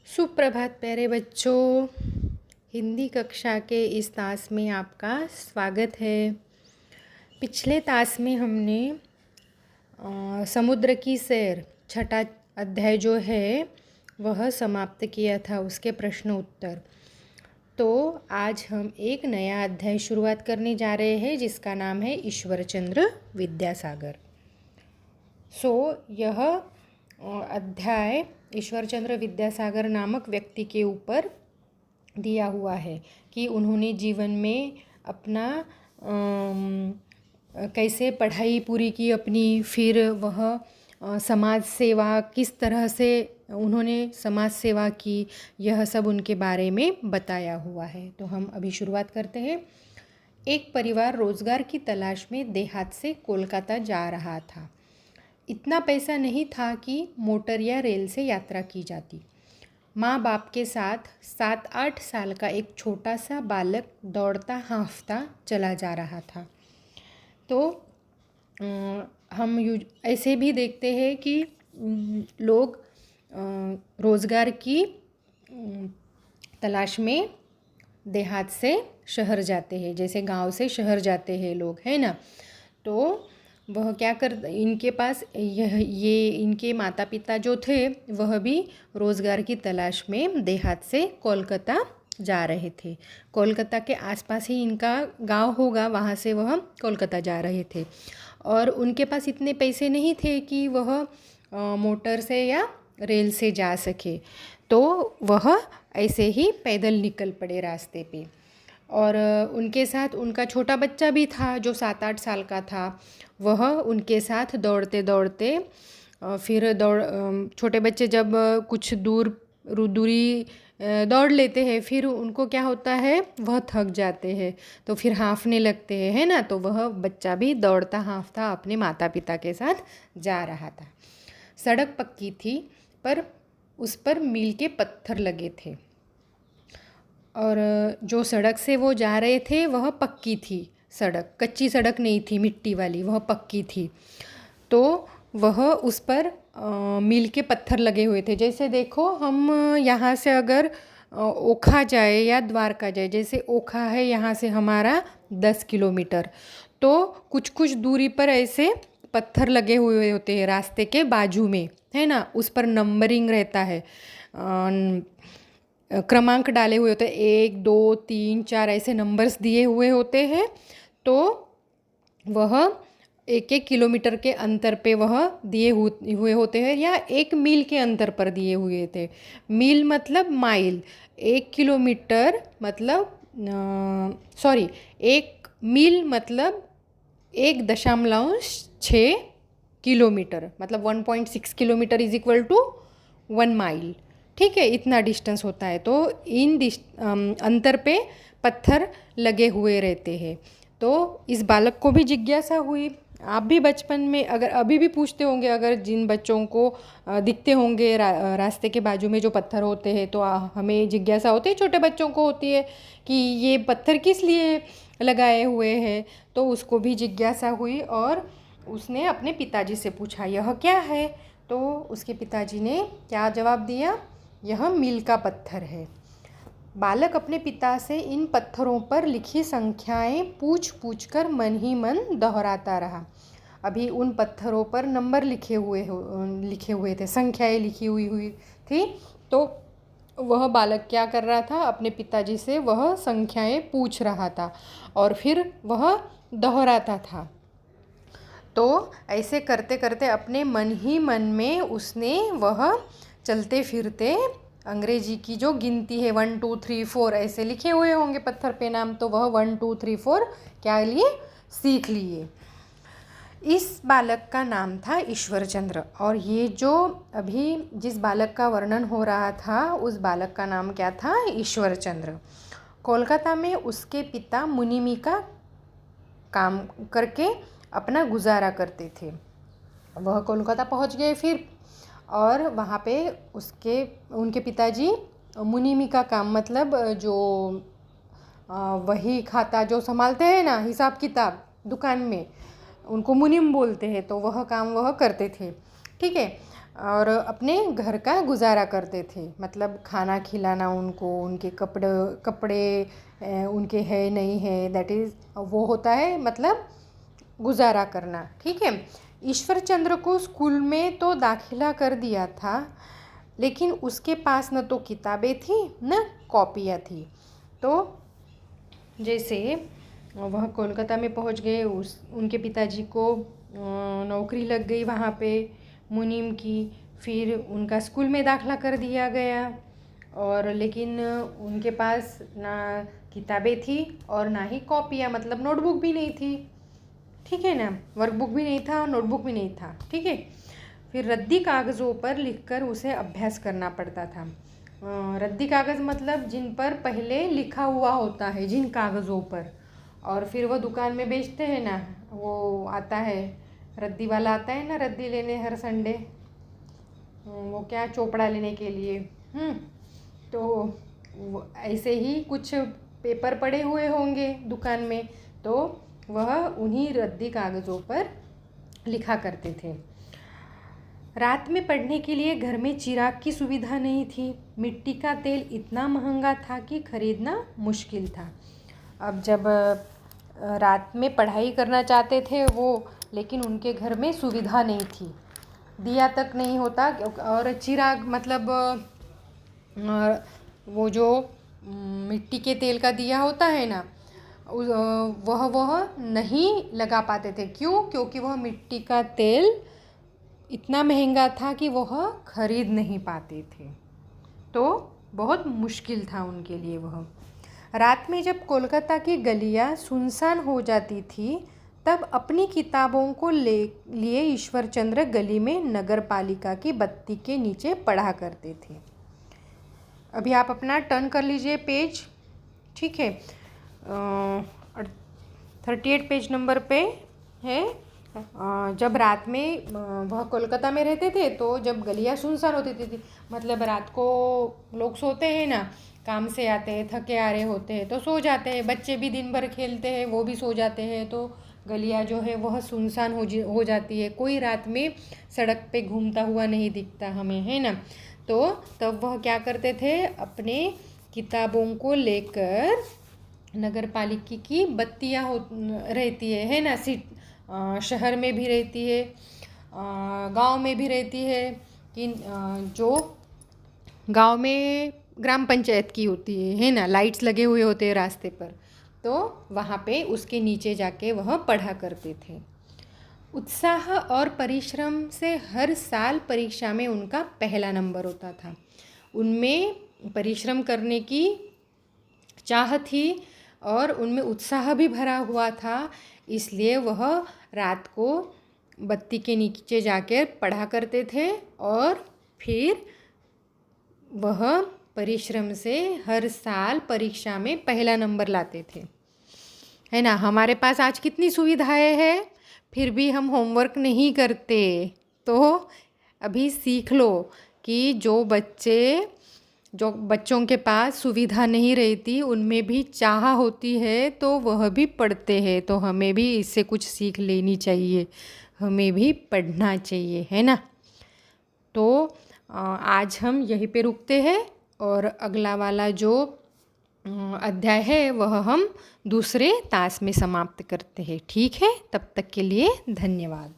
सुप्रभात प्यारे बच्चों। हिंदी कक्षा के इस तास में आपका स्वागत है। पिछले तास में हमने समुद्र की सैर छठा अध्याय जो है वह समाप्त किया था, उसके प्रश्न उत्तर। तो आज हम एक नया अध्याय शुरुआत करने जा रहे हैं जिसका नाम है ईश्वरचंद्र विद्यासागर। यह अध्याय ईश्वरचंद्र विद्यासागर नामक व्यक्ति के ऊपर दिया हुआ है कि उन्होंने जीवन में अपना कैसे पढ़ाई पूरी की अपनी, फिर वह समाज सेवा किस तरह से उन्होंने समाज सेवा की, यह सब उनके बारे में बताया हुआ है। तो हम अभी शुरुआत करते हैं। एक परिवार रोजगार की तलाश में देहात से कोलकाता जा रहा था। इतना पैसा नहीं था कि मोटर या रेल से यात्रा की जाती। माँ बाप के साथ 7-8 साल का एक छोटा सा बालक दौड़ता हाँफता चला जा रहा था। तो हम ऐसे भी देखते हैं कि लोग रोज़गार की तलाश में देहात से शहर जाते हैं, जैसे गांव से शहर जाते हैं लोग, है ना। तो वह क्या कर, इनके पास ये इनके माता पिता जो थे वह भी रोज़गार की तलाश में देहात से कोलकाता जा रहे थे। कोलकाता के आसपास ही इनका गांव होगा, वहाँ से वह कोलकाता जा रहे थे और उनके पास इतने पैसे नहीं थे कि वह मोटर से या रेल से जा सके। तो वह ऐसे ही पैदल निकल पड़े रास्ते पे। और उनके साथ उनका छोटा बच्चा भी था जो 7-8 साल का था। वह उनके साथ दौड़ते दौड़ते फिर छोटे बच्चे जब कुछ दूरी दौड़ लेते हैं, फिर उनको क्या होता है, वह थक जाते हैं तो फिर हाँफने लगते हैं, है ना। तो वह बच्चा भी दौड़ता हाँफता अपने माता पिता के साथ जा रहा था। सड़क पक्की थी पर उस पर मील के पत्थर लगे थे और जो सड़क से वो जा रहे थे वह पक्की थी सड़क, कच्ची सड़क नहीं थी मिट्टी वाली, वह पक्की थी। तो वह उस पर मील के पत्थर लगे हुए थे। जैसे देखो, हम यहाँ से अगर ओखा जाए या द्वारका जाए, जैसे ओखा है यहाँ से हमारा 10 किलोमीटर, तो कुछ कुछ दूरी पर ऐसे पत्थर लगे हुए होते हैं रास्ते के बाजू में, है ना। उस पर नंबरिंग रहता है, क्रमांक डाले हुए होते हैं, 1 2 3 4 ऐसे नंबर्स दिए हुए होते हैं। तो वह 1-1 किलोमीटर के अंतर पे वह दिए हुए होते हैं या 1 मील के अंतर पर दिए हुए थे। मील मतलब माइल, 1 किलोमीटर मतलब 1 मील मतलब 1.6 किलोमीटर, मतलब 1.6 kilometre is equal to 1 mile. ठीक है, इतना डिस्टेंस होता है। तो इन अंतर पे पत्थर लगे हुए रहते हैं। तो इस बालक को भी जिज्ञासा हुई। आप भी बचपन में अगर अभी भी पूछते होंगे, अगर जिन बच्चों को दिखते होंगे रास्ते के बाजू में जो पत्थर होते हैं, तो हमें जिज्ञासा होती है, छोटे बच्चों को होती है कि ये पत्थर किस लिए लगाए हुए हैं। तो उसको भी जिज्ञासा हुई और उसने अपने पिताजी से पूछा, यह क्या है। तो उसके पिताजी ने क्या जवाब दिया, यह मील का पत्थर है। बालक अपने पिता से इन पत्थरों पर लिखी संख्याएं पूछ पूछ कर मन ही मन दोहराता रहा। अभी उन पत्थरों पर नंबर लिखे हुए थे, संख्याएं लिखी हुई थी। तो वह बालक क्या कर रहा था, अपने पिताजी से वह संख्याएं पूछ रहा था और फिर वह दोहराता था। तो ऐसे करते करते अपने मन ही मन में उसने वह चलते फिरते अंग्रेजी की जो गिनती है 1 2 3 4 ऐसे लिखे हुए होंगे पत्थर पे नाम, तो वह 1 2 3 4 क्या लिए, सीख लिए। इस बालक का नाम था ईश्वरचंद्र। और ये जो अभी जिस बालक का वर्णन हो रहा था उस बालक का नाम क्या था, ईश्वरचंद्र। कोलकाता में उसके पिता मुनिमी का काम करके अपना गुजारा करते थे। वह कोलकाता पहुंच गए फिर, और वहाँ पे उनके पिताजी मुनिमी का काम, मतलब जो वही खाता जो संभालते हैं ना, हिसाब किताब दुकान में, उनको मुनिम बोलते हैं। तो वह काम वह करते थे, ठीक है। और अपने घर का गुजारा करते थे। मतलब खाना खिलाना उनको, उनके कपड़े उनके है नहीं है, दैट इज़ वो होता है मतलब गुजारा करना। ठीक है। ईश्वरचंद्र को स्कूल में तो दाखिला कर दिया था, लेकिन उसके पास न तो किताबें थी न कॉपियाँ थी। तो जैसे वह कोलकाता में पहुंच गए, उनके पिताजी को नौकरी लग गई वहाँ पे मुनीम की। फिर उनका स्कूल में दाखला कर दिया गया, और लेकिन उनके पास ना किताबें थी और ना ही कॉपियाँ, मतलब नोटबुक भी नहीं थी। ठीक है ना, वर्कबुक भी नहीं था और नोटबुक भी नहीं था। ठीक है। फिर रद्दी कागज़ों पर लिखकर उसे अभ्यास करना पड़ता था। रद्दी कागज़ मतलब जिन पर पहले लिखा हुआ होता है, जिन कागज़ों पर, और फिर वो दुकान में बेचते हैं ना, वो आता है रद्दी वाला, आता है ना रद्दी लेने हर संडे, वो क्या चोपड़ा लेने के लिए। तो ऐसे ही कुछ पेपर पड़े हुए होंगे दुकान में, तो वह उन्हीं रद्दी कागज़ों पर लिखा करते थे। रात में पढ़ने के लिए घर में चिराग की सुविधा नहीं थी। मिट्टी का तेल इतना महंगा था कि खरीदना मुश्किल था। अब जब रात में पढ़ाई करना चाहते थे वो, लेकिन उनके घर में सुविधा नहीं थी, दिया तक नहीं होता। और चिराग मतलब वो जो मिट्टी के तेल का दिया होता है ना, वह नहीं लगा पाते थे। क्यों? क्योंकि वह मिट्टी का तेल इतना महंगा था कि वह खरीद नहीं पाते थे, तो बहुत मुश्किल था उनके लिए वह। रात में जब कोलकाता की गलियां सुनसान हो जाती थी, तब अपनी किताबों को लिए ईश्वरचंद्र गली में नगर पालिका की बत्ती के नीचे पढ़ा करते थे। अभी आप अपना टर्न कर लीजिए पेज। ठीक है। 38 पेज नंबर पे है। जब रात में वह कोलकाता में रहते थे, तो जब गलियां सुनसान होती थी, मतलब रात को लोग सोते हैं ना, काम से आते हैं, थके आ रहे होते हैं, तो सो जाते हैं। बच्चे भी दिन भर खेलते हैं, वो भी सो जाते हैं, तो गलियां जो है वह सुनसान हो जाती है। कोई रात में सड़क पे घूमता हुआ नहीं दिखता हमें, है ना। तो तब वह क्या करते थे, अपने किताबों को लेकर नगर पालिका की बत्तियाँ रहती है ना, शहर में भी रहती है, गांव में भी रहती है, कि जो गांव में ग्राम पंचायत की होती है ना, लाइट्स लगे हुए होते हैं रास्ते पर, तो वहाँ पे उसके नीचे जाके वह पढ़ा करते थे। उत्साह और परिश्रम से हर साल परीक्षा में उनका पहला नंबर होता था। उनमें परिश्रम करने की चाह थी और उनमें उत्साह भी भरा हुआ था, इसलिए वह रात को बत्ती के नीचे जाकर पढ़ा करते थे, और फिर वह परिश्रम से हर साल परीक्षा में पहला नंबर लाते थे, है ना। हमारे पास आज कितनी सुविधाएं हैं, फिर भी हम होमवर्क नहीं करते। तो अभी सीख लो कि जो बच्चों के पास सुविधा नहीं रहती, उनमें भी चाह होती है, तो वह भी पढ़ते हैं। तो हमें भी इससे कुछ सीख लेनी चाहिए, हमें भी पढ़ना चाहिए, है ना। तो आज हम यहीं पे रुकते हैं, और अगला वाला जो अध्याय है वह हम दूसरे तास में समाप्त करते हैं। ठीक है, तब तक के लिए धन्यवाद।